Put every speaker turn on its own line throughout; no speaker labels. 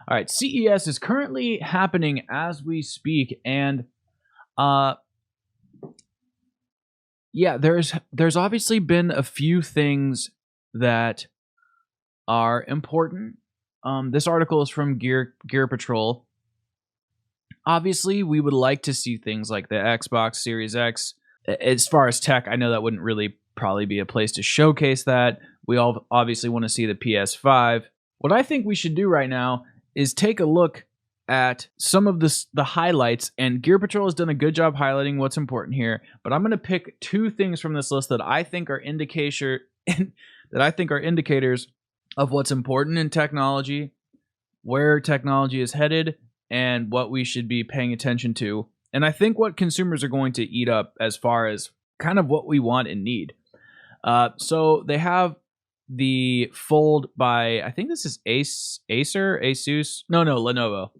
All right, CES is currently happening as we speak, and yeah, there's obviously been a few things that are important. This article is from Gear Patrol. Obviously, we would like to see things like the Xbox Series X. As far as tech, I know that wouldn't really probably be a place to showcase that. We all obviously want to see the PS5. What I think we should do right now is take a look at some of the highlights, and Gear Patrol has done a good job highlighting what's important here, but I'm going to pick two things from this list that I think are indicators of what's important in technology, where technology is headed, and what we should be paying attention to. And I think what consumers are going to eat up as far as kind of what we want and need. So they have the Fold by, I think this is Asus? No, Lenovo.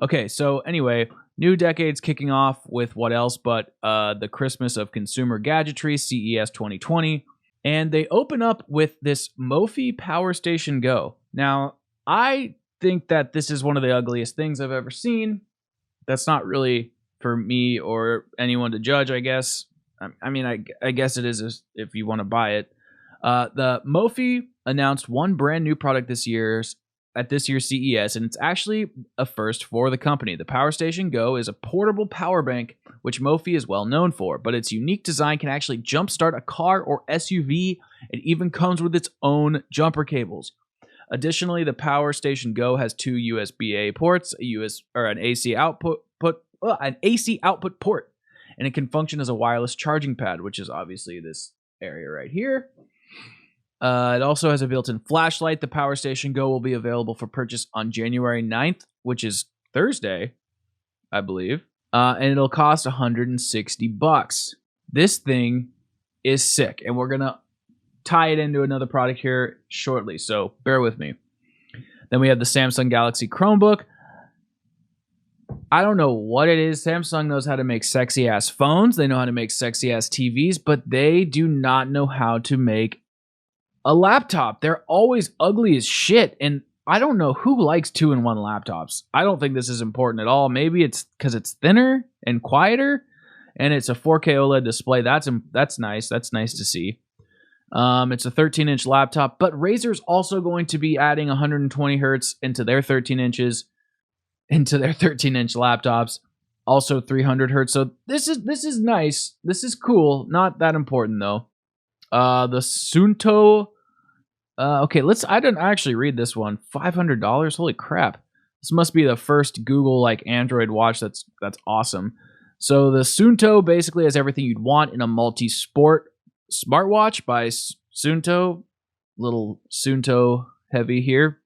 Okay, so anyway, new decade's kicking off with what else but the Christmas of consumer gadgetry, CES 2020. And they open up with this Mophie Power Station Go. Now, I think that this is one of the ugliest things I've ever seen. That's not really for me or anyone to judge, I guess. I mean, I guess it is if you want to buy it. The Mophie announced one brand new product at this year's CES, and it's actually a first for the company. The Power Station Go is a portable power bank, which Mophie is well known for, but its unique design can actually jumpstart a car or SUV. It even comes with its own jumper cables. Additionally, the Power Station Go has two USB-A ports, an AC output port, and it can function as a wireless charging pad, which is obviously this area right here. It also has a built-in flashlight. The Power Station Go will be available for purchase on January 9th, which is Thursday, I believe. And it'll cost $160. This thing is sick, and we're going to tie it into another product here shortly, so bear with me. Then we have the Samsung Galaxy Chromebook. I don't know what it is. Samsung knows how to make sexy-ass phones. They know how to make sexy-ass TVs, but they do not know how to make a laptop. They're always ugly as shit, and I don't know who likes 2-in-1 laptops. I don't think this is important at all. Maybe it's because it's thinner and quieter, and it's a 4K OLED display. That's nice. That's nice to see. It's a 13-inch laptop, but Razer's also going to be adding 120 hertz into their 13-inch laptops. Also 300 hertz. So this is nice. This is cool. Not that important though. The Suunto. Okay, I didn't actually read this one. $500. Holy crap! This must be the first Google Android watch. That's awesome. So the Suunto basically has everything you'd want in a multi-sport smartwatch by Suunto. Little Suunto heavy here.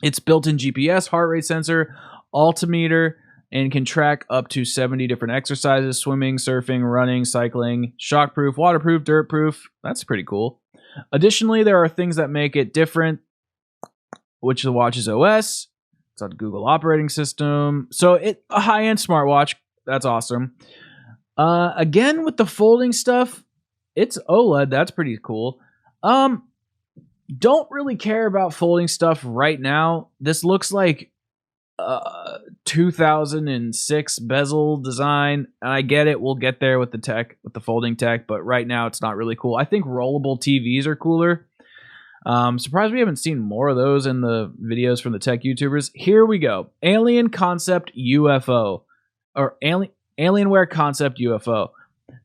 It's built-in GPS, heart rate sensor, altimeter, and can track up to 70 different exercises: swimming, surfing, running, cycling, shockproof, waterproof, dirtproof. That's pretty cool. Additionally, there are things that make it different, which the watch's OS. It's on Google operating system. So a high-end smartwatch. That's awesome. Again, with the folding stuff, it's OLED. That's pretty cool. Don't really care about folding stuff right now. This looks like 2006 bezel design, and I get it. We'll get there with the folding tech, but right now it's not really cool. I think rollable TVs are cooler. Surprised we haven't seen more of those in the videos from the tech YouTubers. Here we go. Alien Concept UFO, or Alienware Concept UFO.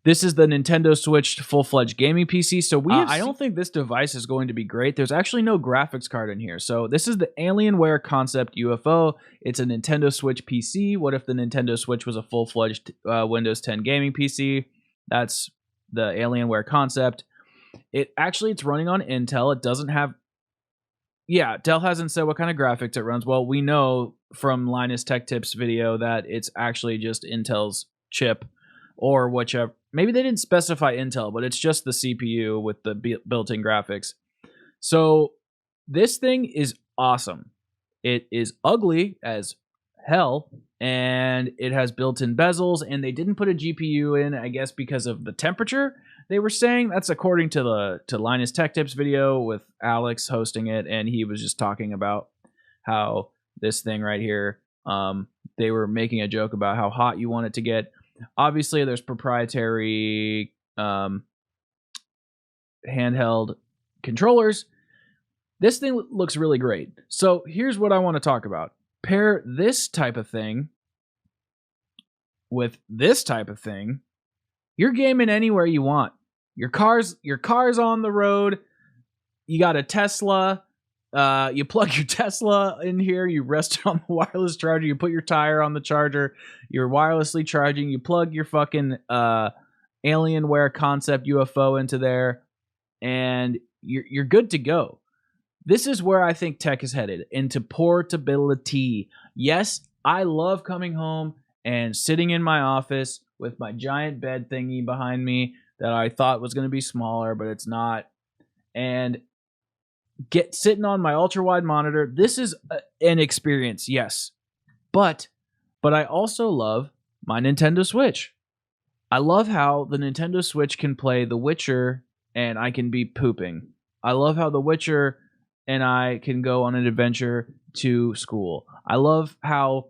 This is the Nintendo Switch full-fledged gaming PC. So I don't think this device is going to be great. There's actually no graphics card in here. So this is the Alienware Concept UFO. It's a Nintendo Switch PC. What if the Nintendo Switch was a full-fledged Windows 10 gaming PC? That's the Alienware Concept. It's running on Intel. It doesn't have... Yeah, Dell hasn't said what kind of graphics it runs. Well, we know from Linus Tech Tips video that it's actually just Intel's chip, or whichever. Maybe they didn't specify Intel, but it's just the CPU with the built-in graphics. So this thing is awesome. It is ugly as hell, and it has built-in bezels, and they didn't put a GPU in, I guess, because of the temperature. They were saying that's according to Linus Tech Tips video with Alex hosting it, and he was just talking about how this thing right here. They were making a joke about how hot you want it to get. Obviously, there's proprietary handheld controllers. This thing looks really great. So here's what I want to talk about. Pair this type of thing with this type of thing. You're gaming anywhere you want. Your car's on the road. You got a Tesla. You plug your Tesla in here. You rest it on the wireless charger. You put your tire on the charger. You're wirelessly charging. You plug your fucking Alienware Concept UFO into there, and you're good to go. This is where I think tech is headed, into portability. Yes, I love coming home and sitting in my office with my giant bed thingy behind me that I thought was going to be smaller, but it's not. And sitting on my ultra wide monitor. This is an experience, yes. But I also love my Nintendo Switch. I love how the Nintendo Switch can play The Witcher and I can be pooping. I love how The Witcher and I can go on an adventure to school. I love how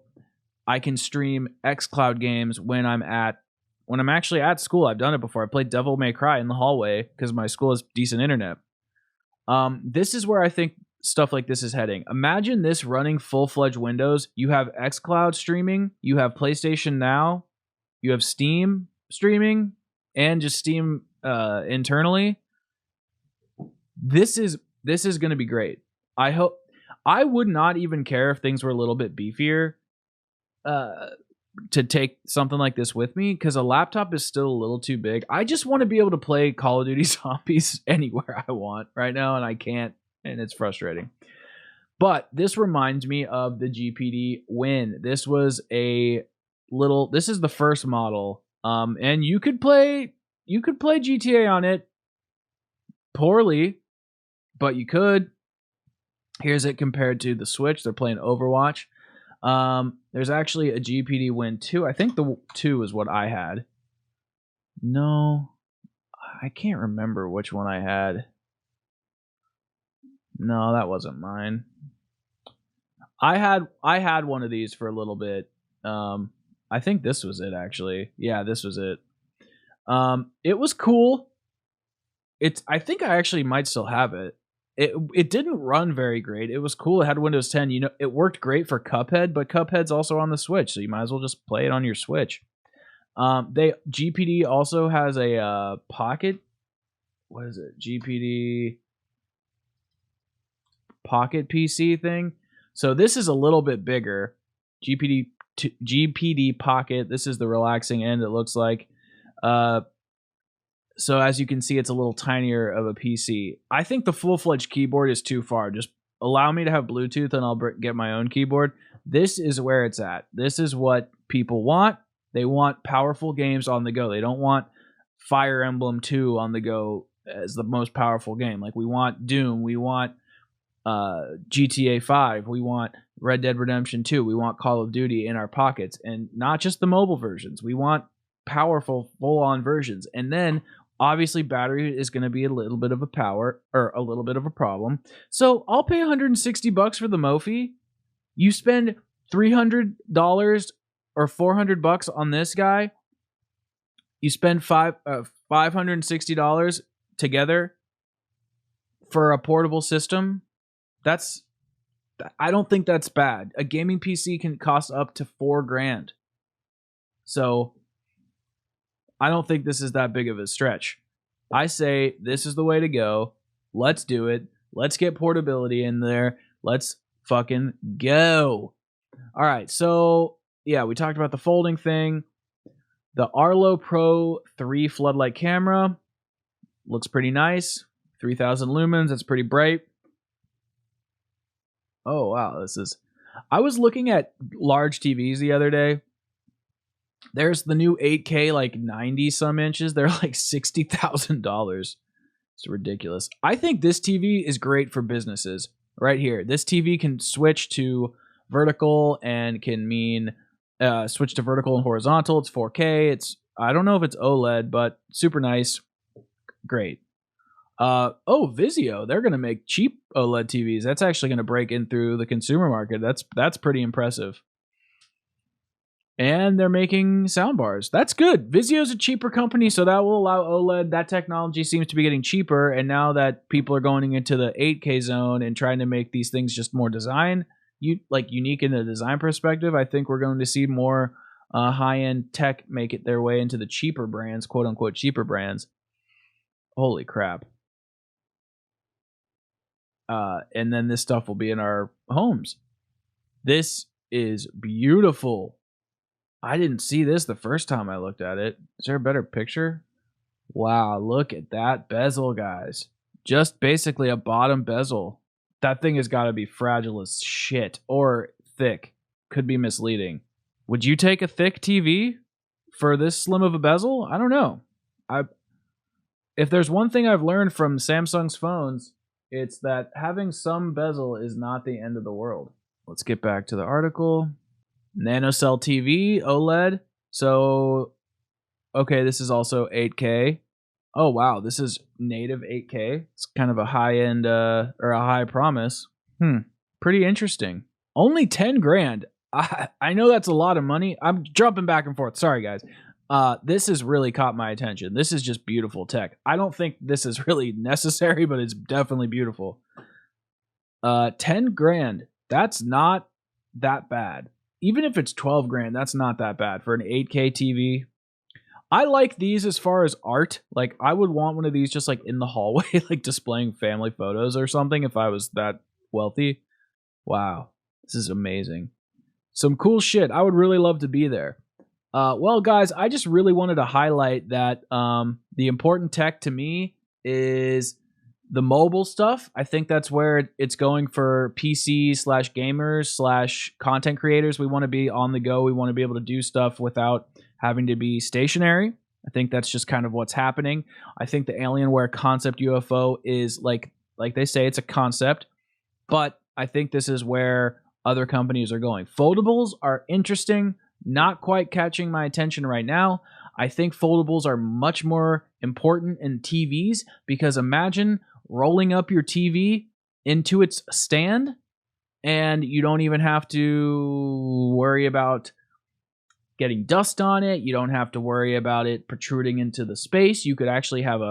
I can stream xCloud games when I'm actually at school. I've done it before. I played Devil May Cry in the hallway because my school has decent internet. This is where I think stuff like this is heading. Imagine this running full-fledged Windows. You have xCloud streaming, you have PlayStation Now, you have Steam streaming, and just Steam internally. This is going to be great. I would not even care if things were a little bit beefier to take something like this with me, because a laptop is still a little too big. I just want to be able to play Call of Duty Zombies anywhere I want right now, and I can't, and it's frustrating. But this reminds me of the GPD Win. This was this is the first model, and you could play GTA on it poorly, but you could. Here's it compared to the Switch. They're playing Overwatch. There's actually a GPD Win 2. I think the 2 is what I had. No, I can't remember which one I had. No, that wasn't mine. I had one of these for a little bit. I think this was it, actually. Yeah, this was it. It was cool. I think I actually might still have it. It didn't run very great. It was cool. It had Windows 10. You know, it worked great for Cuphead, but Cuphead's also on the Switch, so you might as well just play it on your Switch. GPD also has a Pocket. What is it? GPD Pocket PC thing. So this is a little bit bigger. GPD Pocket. This is the relaxing end. It looks like. So as you can see, it's a little tinier of a PC. I think the full-fledged keyboard is too far. Just allow me to have Bluetooth and I'll get my own keyboard. This is where it's at. This is what people want. They want powerful games on the go. They don't want Fire Emblem 2 on the go as the most powerful game. Like, we want Doom. We want GTA 5. We want Red Dead Redemption 2. We want Call of Duty in our pockets. And not just the mobile versions. We want powerful, full-on versions. And then obviously, battery is going to be a little bit of a problem. So I'll pay $160 for the Mophie. You spend $300 or $400 on this guy. You spend $560 together for a portable system. I don't think that's bad. A gaming PC can cost up to $4,000. So I don't think this is that big of a stretch. I say this is the way to go. Let's do it. Let's get portability in there. Let's fucking go. All right, so yeah, we talked about the folding thing. The Arlo Pro 3 floodlight camera looks pretty nice. 3,000 lumens. That's pretty bright. Oh, wow. I was looking at large TVs the other day. There's the new 8K, like 90 some inches. They're like $60,000. It's ridiculous. I think this TV is great for businesses. Right here. This TV can switch to vertical and can mean switch to vertical and horizontal. It's 4K. I don't know if it's OLED, but super nice. Great. Vizio, they're going to make cheap OLED TVs. That's actually going to break in through the consumer market. That's pretty impressive. And they're making soundbars. That's good. Vizio's a cheaper company, so that will allow OLED. That technology seems to be getting cheaper, and now that people are going into the 8K zone and trying to make these things just more unique in the design perspective, I think we're going to see more high-end tech make it their way into the cheaper brands, quote-unquote cheaper brands. Holy crap. And then this stuff will be in our homes. This is beautiful. I didn't see this the first time I looked at it. Is there a better picture? Wow, look at that bezel, guys. Just basically a bottom bezel. That thing has got to be fragile as shit. Or thick. Could be misleading. Would you take a thick TV for this slim of a bezel? I don't know. If there's one thing I've learned from Samsung's phones, it's that having some bezel is not the end of the world. Let's get back to the article. Nanocell TV, OLED. So, okay, this is also 8K. Oh, wow, this is native 8K. It's kind of a high-end, or a high promise. Pretty interesting. Only 10 grand. I know that's a lot of money. I'm jumping back and forth. Sorry, guys. This has really caught my attention. This is just beautiful tech. I don't think this is really necessary, but it's definitely beautiful. 10 grand. That's not that bad. Even if it's 12 grand, that's not that bad for an 8K TV. I like these as far as art. Like, I would want one of these just like in the hallway, like displaying family photos or something if I was that wealthy. Wow, this is amazing. Some cool shit. I would really love to be there. Well, guys, I just really wanted to highlight that the important tech to me is the mobile stuff. I think that's where it's going for PC/gamers/content creators. We want to be on the go. We want to be able to do stuff without having to be stationary. I think that's just kind of what's happening. I think the Alienware Concept UFO is like they say, it's a concept, but I think this is where other companies are going. Foldables are interesting, not quite catching my attention right now. I think foldables are much more important in TVs because imagine rolling up your TV into its stand and you don't even have to worry about getting dust on it. You don't have to worry about it protruding into the space. You could actually have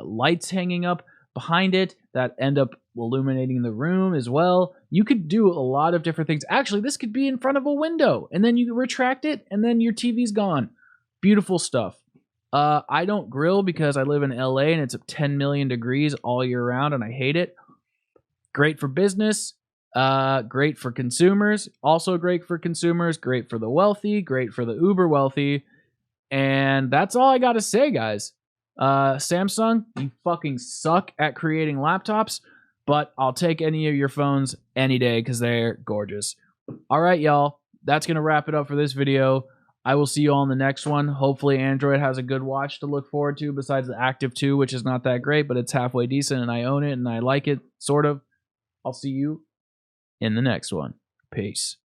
lights hanging up behind it that end up illuminating the room as well. You could do a lot of different things. Actually, this could be in front of a window and then you retract it and then your TV's gone. Beautiful stuff. I don't grill because I live in LA and it's 10 million degrees all year round and I hate it. Great for business. Great for consumers. Also great for consumers. Great for the wealthy. Great for the uber wealthy. And that's all I got to say, guys. Samsung, you fucking suck at creating laptops, but I'll take any of your phones any day because they're gorgeous. All right, y'all. That's going to wrap it up for this video. I will see you all in the next one. Hopefully Android has a good watch to look forward to besides the Active 2, which is not that great, but it's halfway decent and I own it and I like it, sort of. I'll see you in the next one. Peace.